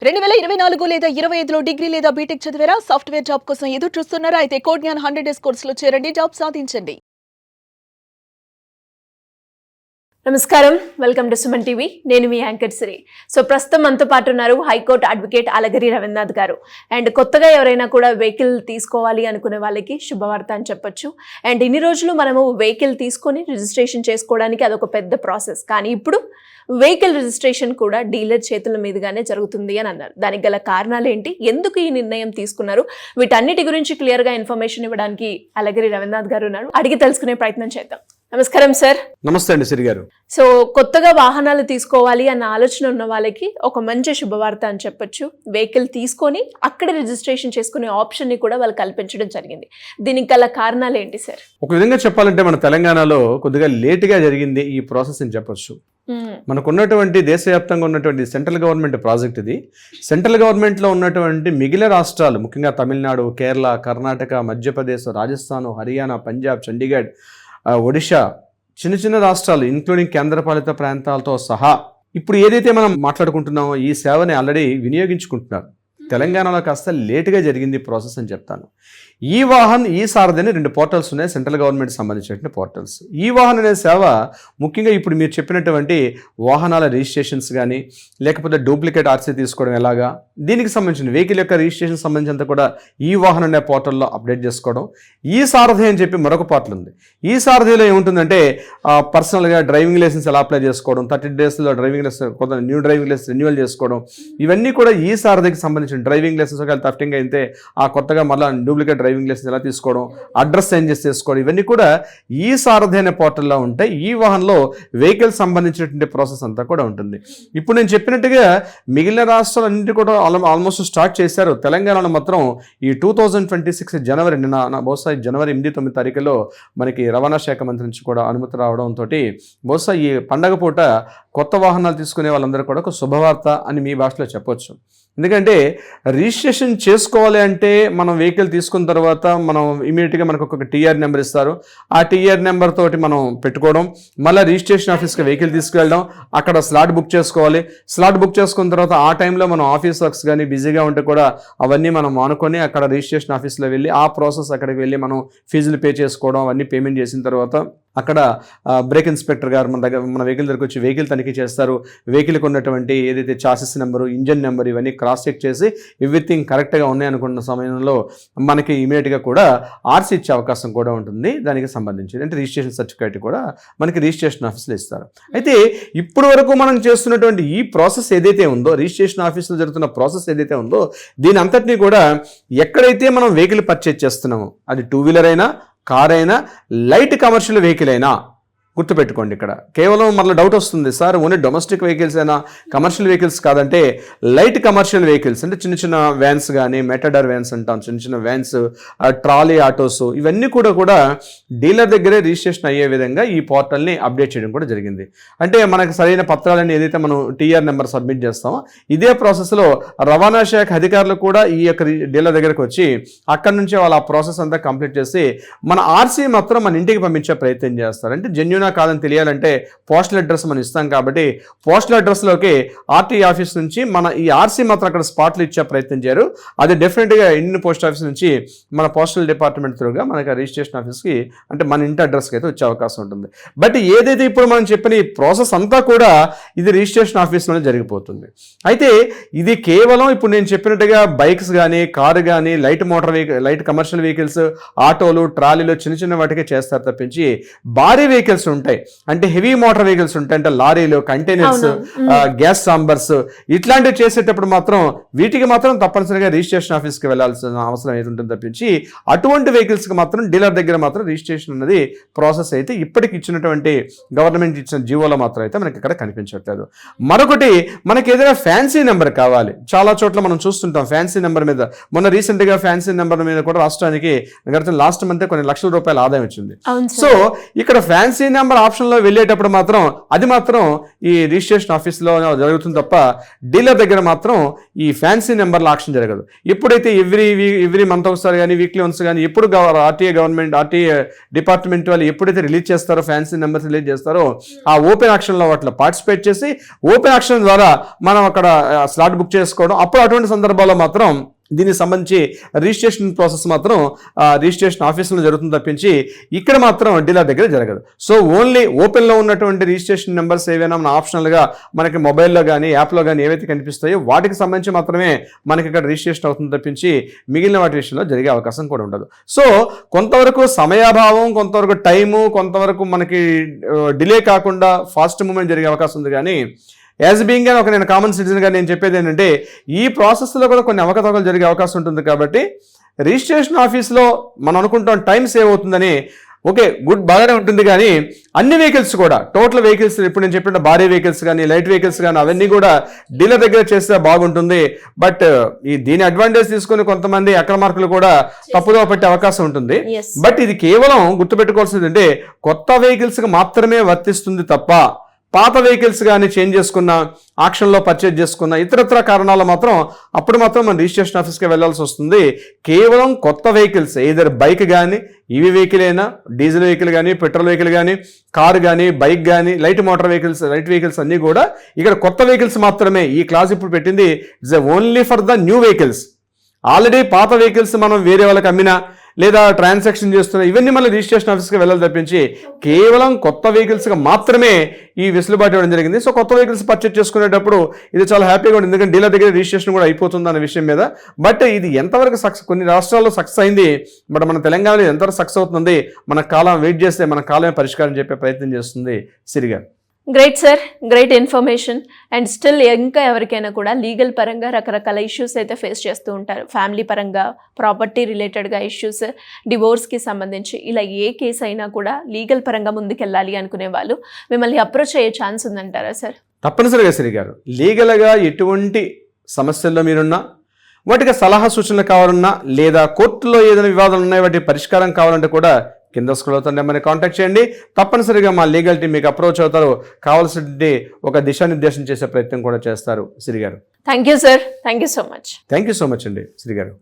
2024 లేదా 25లో డిగ్రీ లేదా బీటెక్ చదివారా? సాఫ్ట్వేర్ జాబ్ కోసం ఎదురు చూస్తున్నారా? అయితే కోడ్ జ్ఞాన్ 100 డేస్ కోర్సులో చేరండి, జాబ్ సాధించండి. నమస్కారం, వెల్కమ్ టు సుమన్ టీవీ. నేను మీ యాంకర్ సిరి. సో ప్రస్తుతం మనతో పాటు ఉన్నారు హైకోర్టు అడ్వకేట్ అలగిరి రవీంద్రనాథ్ గారు. అండ్ కొత్తగా ఎవరైనా కూడా వెహికల్ తీసుకోవాలి అనుకునే వాళ్ళకి శుభవార్త అని చెప్పొచ్చు. అండ్ ఇన్ని రోజులు మనము వెహికల్ తీసుకొని రిజిస్ట్రేషన్ చేసుకోవడానికి అదొక పెద్ద ప్రాసెస్, కానీ ఇప్పుడు వెహికల్ రిజిస్ట్రేషన్ కూడా డీలర్ చేతుల మీదుగానే జరుగుతుంది అని అన్నారు. దానికి గల కారణాలు ఏంటి, ఎందుకు ఈ నిర్ణయం తీసుకున్నారు, వీటన్నిటి గురించి క్లియర్గా ఇన్ఫర్మేషన్ ఇవ్వడానికి అలగిరి రవీంద్రనాథ్ గారు ఉన్నారు. అడిగి తెలుసుకునే ప్రయత్నం చేద్దాం. నమస్కారం సార్. నమస్తే అండి సిరి గారు. సో కొత్తగా వాహనాలు తీసుకోవాలి అన్న ఆలోచన ఉన్న వాళ్ళకి ఒక మంచి శుభవార్త అని చెప్పొచ్చు. వెహికల్ తీసుకొని అక్కడ రిజిస్ట్రేషన్ చేసుకునే ఆప్షన్ ని కూడా వాళ్ళు కల్పించడం జరిగింది. దీనికి గల కారణాలు ఏంటి సార్? ఒక విధంగా చెప్పాలంటే మన తెలంగాణలో కొద్దిగా లేటుగా జరిగింది ఈ ప్రాసెస్ అని చెప్పొచ్చు. మనకున్నటువంటి దేశవ్యాప్తంగా ఉన్నటువంటి సెంట్రల్ గవర్నమెంట్ ప్రాజెక్ట్ ఇది. సెంట్రల్ గవర్నమెంట్లో ఉన్నటువంటి మిగిలిన రాష్ట్రాలు, ముఖ్యంగా తమిళనాడు, కేరళ, కర్ణాటక, మధ్యప్రదేశ్, రాజస్థాన్, హర్యానా, పంజాబ్, చండీగఢ్, ఒడిషా, చిన్న చిన్న రాష్ట్రాలు ఇంక్లూడింగ్ కేంద్రపాలిత ప్రాంతాలతో సహా ఇప్పుడు ఏదైతే మనం మాట్లాడుకుంటున్నామో ఈ సేవని ఆల్రెడీ వినియోగించుకుంటున్నారు. తెలంగాణలో కాస్త లేటుగా జరిగింది ప్రాసెస్ అని చెప్తాను. ఈ వాహన్, ఈ సారథి అని 2 పోర్టల్స్ ఉన్నాయి, సెంట్రల్ గవర్నమెంట్ సంబంధించిన పోర్టల్స్. ఈ వాహన్ అనే సేవ ముఖ్యంగా ఇప్పుడు మీరు చెప్పినటువంటి వాహనాల రిజిస్ట్రేషన్స్ కానీ, లేకపోతే డూప్లికేట్ ఆర్సీ తీసుకోవడం ఎలాగా, దీనికి సంబంధించిన వెహికల్ యొక్క రిజిస్ట్రేషన్ సంబంధించినంత కూడా ఈ వాహన్ అనే పోర్టల్లో అప్డేట్ చేసుకోవడం. ఈ సారథి అని చెప్పి మరొక పోర్టల్ ఉంది. ఈ సారథిలో ఏముంటుందంటే పర్సనల్గా డ్రైవింగ్ లైసెన్స్ ఎలా అప్లై చేసుకోవడం, 30 డేస్లో డ్రైవింగ్ లైసెన్స్, కొంత న్యూ డ్రైవింగ్ లైసెన్స్ రెన్యువల్ చేసుకోవడం, ఇవన్నీ కూడా ఈ సారథికి సంబంధించిన డ్రైవింగ్ లైసెన్స్ ఒకవేళ థఫ్టింగ్ అయితే ఆ కొత్తగా మళ్ళీ డూప్లికేట్ డ్రైవింగ్ లైసెన్స్ ఎలా తీసుకోవడం, అడ్రస్ చేంజెస్ చేసుకోవడం, ఇవన్నీ కూడా ఈ సారథి అనే పోర్టల్లో ఉంటాయి. ఈ వాహనంలో వెహికల్ సంబంధించినటువంటి ప్రాసెస్ అంతా కూడా ఉంటుంది. ఇప్పుడు నేను చెప్పినట్టుగా మిగిలిన రాష్ట్రాలన్నింటి కూడా ఆల్మోస్ట్ స్టార్ట్ చేశారు. తెలంగాణలో మాత్రం ఈ 2026 జనవరి, బహుశా జనవరి 8-9 తారీఖులో మనకి రవాణా శాఖ మంత్రి నుంచి కూడా అనుమతి రావడంతో బహుశా ఈ పండగ పూట కొత్త వాహనాలు తీసుకునే వాళ్ళందరూ కూడా ఒక శుభవార్త అని మీ భాషలో చెప్పొచ్చు. ఎందుకంటే రిజిస్ట్రేషన్ చేసుకోవాలి అంటే మనం వెహికల్ తీసుకున్న తర్వాత మనం ఇమీడియట్గా మనకు ఒక టీఆర్ నెంబర్ ఇస్తారు. ఆ టీఆర్ నెంబర్ తోటి మనం పెట్టుకోవడం, మళ్ళీ రిజిస్ట్రేషన్ ఆఫీస్కి వెహికల్ తీసుకువెళ్ళడం, అక్కడ స్లాట్ బుక్ చేసుకోవాలి. స్లాట్ బుక్ చేసుకున్న తర్వాత ఆ టైంలో మనం ఆఫీస్ వర్క్స్ కానీ బిజీగా ఉంటే కూడా అవన్నీ మనం మానుకొని అక్కడ రిజిస్ట్రేషన్ ఆఫీస్లో వెళ్ళి ఆ ప్రాసెస్ అక్కడికి వెళ్ళి మనం ఫీజులు పే చేసుకోవడం, అవన్నీ పేమెంట్ చేసిన తర్వాత అక్కడ బ్రేక్ ఇన్స్పెక్టర్ గారు మన వెహికల్ దగ్గరికి వచ్చి వెహికల్ తనిఖీ చేస్తారు. వెహికల్కి ఉన్నటువంటి ఏదైతే చాసిస్ నెంబరు, ఇంజన్ నెంబర్, ఇవన్నీ క్రాస్ చెక్ చేసి ఎవ్రీథింగ్ కరెక్ట్గా ఉన్నాయనుకున్న సమయంలో మనకి ఇమీడియట్గా కూడా ఆర్సీ ఇచ్చే అవకాశం కూడా ఉంటుంది. దానికి సంబంధించి అంటే రిజిస్ట్రేషన్ సర్టిఫికేట్ కూడా మనకి రిజిస్ట్రేషన్ ఆఫీస్లో ఇస్తారు. అయితే ఇప్పటి వరకు మనం చేస్తున్నటువంటి ఈ ప్రాసెస్ ఏదైతే ఉందో, రిజిస్ట్రేషన్ ఆఫీస్లో జరుగుతున్న ప్రాసెస్ ఏదైతే ఉందో, దీని అంతటినీ కూడా ఎక్కడైతే మనం వెహికల్ పర్చేజ్ చేస్తున్నామో, అది 2 వీలర్ అయినా, కార్ అయినా, లైట్ కమర్షియల్ వెహికల్ అయినా, గుర్తుపెట్టుకోండి. ఇక్కడ కేవలం మళ్ళీ డౌట్ వస్తుంది, సార్ ఓన్లీ డొమెస్టిక్ వెహికల్స్ అయినా, కమర్షియల్ వెహికల్స్ కాదంటే లైట్ కమర్షియల్ వెహికల్స్ అంటే చిన్న చిన్న వ్యాన్స్ కానీ, మెటడర్ వ్యాన్స్ అంటాం, చిన్న చిన్న వ్యాన్స్, ట్రాలీ ఆటోస్, ఇవన్నీ కూడా డీలర్ దగ్గరే రిజిస్ట్రేషన్ అయ్యే విధంగా ఈ పోర్టల్ని అప్డేట్ చేయడం కూడా జరిగింది. అంటే మనకు సరైన పత్రాలని ఏదైతే మనం టీఆర్ నెంబర్ సబ్మిట్ చేస్తామో ఇదే ప్రాసెస్లో రవాణా శాఖ అధికారులు కూడా ఈ యొక్క డీలర్ దగ్గరకు వచ్చి అక్కడి నుంచి వాళ్ళు ఆ ప్రాసెస్ అంతా కంప్లీట్ చేసి మన ఆర్సీ మాత్రం మన ఇంటికి పంపించే ప్రయత్నం చేస్తారు. అంటే జెన్యూనా కాదని తెలియాలంటే పోస్టల్ అడ్రస్ మనం ఇస్తాం కాబట్టి పోస్టల్ అడ్రస్లోకి ఆర్టీ ఆఫీస్ నుంచి మన ఈ ఆర్సీ మాత్రం అక్కడ స్పాట్లు ఇచ్చే ప్రయత్నం చేయరు. అది డెఫినెట్గా ఇండియన్ పోస్ట్ ఆఫీస్ నుంచి మన పోస్టల్ డిపార్ట్మెంట్ త్రూగా మనకి రిజిస్ట్రేషన్ ఆఫీస్కి అంటే మన ఇంటి అడ్రస్కి అయితే వచ్చే అవకాశం ఉంటుంది. బట్ ఏదైతే ఇప్పుడు మనం చెప్పిన ఈ ప్రాసెస్ అంతా కూడా ఇది రిజిస్ట్రేషన్ ఆఫీస్లోనే జరిగిపోతుంది. అయితే ఇది కేవలం ఇప్పుడు నేను చెప్పినట్టుగా బైక్స్ కానీ, కారు కానీ, light motor vehicle, light commercial vehicles, ఆటోలు, ట్రాలీలు, చిన్న చిన్న వాటికే చేస్తారు తప్పించి భారీ వెహికల్స్ ఉంటాయి, అంటే హెవీ మోటార్ వెహికల్స్ ఉంటాయి, అంటే లారీలు, కంటైనర్స్, గ్యాస్ చాంబర్స్, ఇట్లాంటివి చేసేటప్పుడు మాత్రం వీటికి మాత్రం తప్పనిసరిగా రిజిస్ట్రేషన్ ఆఫీస్కి వెళ్ళాల్సిన అవసరం అయితే ఉంటుంది తప్పించి అటువంటి వెహికల్స్కి మాత్రం డీలర్ దగ్గర మాత్రం రిజిస్ట్రేషన్ అనేది ప్రాసెస్ అయితే ఇప్పటికి ఇచ్చినటువంటి గవర్నమెంట్ ఇచ్చిన జీవోలో మాత్రం అయితే మనకి ఇక్కడ కనిపించట్లేదు. మరొకటి, మనకి ఏదైనా ఫ్యాన్సీ నెంబర్ కావాలి. చాలా చోట్ల మనం చూస్తుంటాం ఫ్యాన్సీ నెంబర్ మీద. మొన్న రీసెంట్గా ఫ్యాన్సీ నెంబర్ మీద కూడా రాష్ట్రానికి లాస్ట్ మంత్ కొన్ని లక్షల రూపాయల ఆదాయం వచ్చింది. సో ఇక్కడ ఫ్యాన్సీ నెంబర్ ఆప్షన్లో వెళ్ళేటప్పుడు మాత్రం అది మాత్రం ఈ రిజిస్ట్రేషన్ ఆఫీస్లో జరుగుతుంది తప్ప డీలర్ దగ్గర మాత్రం ఈ ఫ్యాన్సీ నెంబర్ల ఆప్షన్ జరగదు. ఎప్పుడైతే ఎవ్రీ మంత్ ఒకసారి కానీ వీక్లీ వన్స్ కానీ ఎప్పుడు ఆర్టీఏ డిపార్ట్మెంట్ వాళ్ళు ఎప్పుడైతే రిలీజ్ చేస్తారో ఫ్యాన్సీ నెంబర్స్ రిలీజ్ చేస్తారో ఆ ఓపెన్ ఆక్షన్లో వాటిలో పార్టిసిపేట్ చేసి ఓపెన్ ఆక్షన్ ద్వారా మనం అక్కడ స్లాట్ బుక్ చేసుకోవడం, అప్పుడు అటువంటి సందర్భాల్లో మాత్రం దీనికి సంబంధించి రిజిస్ట్రేషన్ ప్రాసెస్ మాత్రం రిజిస్ట్రేషన్ ఆఫీసులో జరుగుతుంది తప్పించి ఇక్కడ మాత్రం డీలర్ దగ్గర జరగదు. సో ఓన్లీ ఓపెన్లో ఉన్నటువంటి రిజిస్ట్రేషన్ నెంబర్స్ ఏవైనా మన ఆప్షనల్గా మనకి మొబైల్లో కానీ యాప్లో కానీ ఏవైతే కనిపిస్తాయో వాటికి సంబంధించి మాత్రమే మనకి ఇక్కడ రిజిస్ట్రేషన్ అవుతుంది తప్పించి మిగిలిన వాటి విషయంలో జరిగే అవకాశం కూడా ఉండదు. సో కొంతవరకు సమయాభావం, కొంతవరకు టైము, కొంతవరకు మనకి డిలే కాకుండా ఫాస్ట్ మూవ్మెంట్ జరిగే అవకాశం ఉంది. కానీ యాజ్ బీయింగ్ గా నేను కామన్ సిటిజన్గా నేను చెప్పేది ఏంటంటే ఈ ప్రాసెస్లో కూడా కొన్ని అవకతవకలు జరిగే అవకాశం ఉంటుంది. కాబట్టి రిజిస్ట్రేషన్ ఆఫీస్లో మనం అనుకుంటాం టైం సేవ్ అవుతుందని, ఓకే గుడ్ బాగానే ఉంటుంది. కానీ అన్ని వెహికల్స్ కూడా టోటల్ వెహికల్స్ ఇప్పుడు నేను చెప్పిన భారీ వెహికల్స్ కానీ లైట్ వెహికల్స్ కానీ అవన్నీ కూడా డీలర్ దగ్గర చేస్తే బాగుంటుంది. బట్ దీని అడ్వాంటేజ్ తీసుకుని కొంతమంది అక్రమార్కులు కూడా తప్పుదోవ పెట్టే అవకాశం ఉంటుంది. బట్ ఇది కేవలం గుర్తుపెట్టుకోవాల్సింది అంటే కొత్త వెహికల్స్కి మాత్రమే వర్తిస్తుంది తప్ప పాత వెహికల్స్ కానీ చేంజ్ చేసుకున్న, ఆక్షన్లో పర్చేజ్ చేసుకున్న ఇతరత్ర కారణాలు మాత్రం అప్పుడు మాత్రం మనం రిజిస్ట్రేషన్ ఆఫీస్కి వెళ్ళాల్సి వస్తుంది. కేవలం కొత్త వెహికల్స్ ఏదర్ బైక్ కానీ ఈవీ వెహికల్ అయినా డీజిల్ వెహికల్ కానీ పెట్రోల్ వెహికల్ కానీ కారు కానీ బైక్ కానీ లైట్ వెహికల్స్ అన్నీ కూడా ఇక్కడ కొత్త వెహికల్స్ మాత్రమే. ఈ క్లాస్ ఇప్పుడు పెట్టింది it's only for the new vehicles. Already పాత వెహికల్స్ మనం వేరే వాళ్ళకి అమ్మినా లేదా ట్రాన్సాక్షన్ చేస్తున్నా ఇవన్నీ మళ్ళీ రిజిస్ట్రేషన్ ఆఫీస్కి వెళ్ళాలి తప్పించి కేవలం కొత్త వెహికల్స్గా మాత్రమే ఈ వెసులుబాటు ఇవ్వడం జరిగింది. సో కొత్త వెహికల్స్ పర్చేజ్ చేసుకునేటప్పుడు ఇది చాలా హ్యాపీగా ఉంటుంది, ఎందుకంటే డీలర్ దగ్గర రిజిస్ట్రేషన్ కూడా అయిపోతుంది అనే విషయం మీద. బట్ ఇది ఎంతవరకు సక్సెస్, కొన్ని రాష్ట్రాల్లో సక్సెస్ అయింది, బట్ మన తెలంగాణలో ఎంతవరకు సక్సెస్ అవుతుంది మన కాలం వెయిట్ చేస్తే మన కాలమే పరిష్కారం చెప్పే ప్రయత్నం చేస్తుంది సిరిగా. Great sir, great information. And still ఇంకా ఎవరికైనా కూడా లీగల్ పరంగా రకరకాల ఇష్యూస్ అయితే ఫేస్ చేస్తూ ఉంటారు. ఫ్యామిలీ పరంగా, ప్రాపర్టీ రిలేటెడ్గా ఇష్యూస్, డివోర్స్కి సంబంధించి ఇలా ఏ కేసు అయినా కూడా లీగల్ పరంగా ముందుకెళ్ళాలి అనుకునే వాళ్ళు మిమ్మల్ని అప్రోచ్ అయ్యే ఛాన్స్ ఉందంటారా సార్? తప్పనిసరిగా సిరి గారు. లీగల్గా ఎటువంటి సమస్యల్లో మీరున్నా, వాటికి సలహా సూచనలు కావాలన్నా, లేదా కోర్టులో ఏదైనా వివాదాలు ఉన్నాయి వాటి పరిష్కారం కావాలంటే కూడా కింద స్క్రోల్ అవుతున్న నెంబర్ని కాంటాక్ట్ చేయండి. తప్పనిసరిగా మా లీగల్ టీం మీకు అప్రోచ్ అవుతారు, కావాల్సింది ఒక దిశానిర్దేశం చేసే ప్రయత్నం కూడా చేస్తారు సిరి గారు. Thank you sir, thank you so much. Thank you so much అండి సిరి గారు.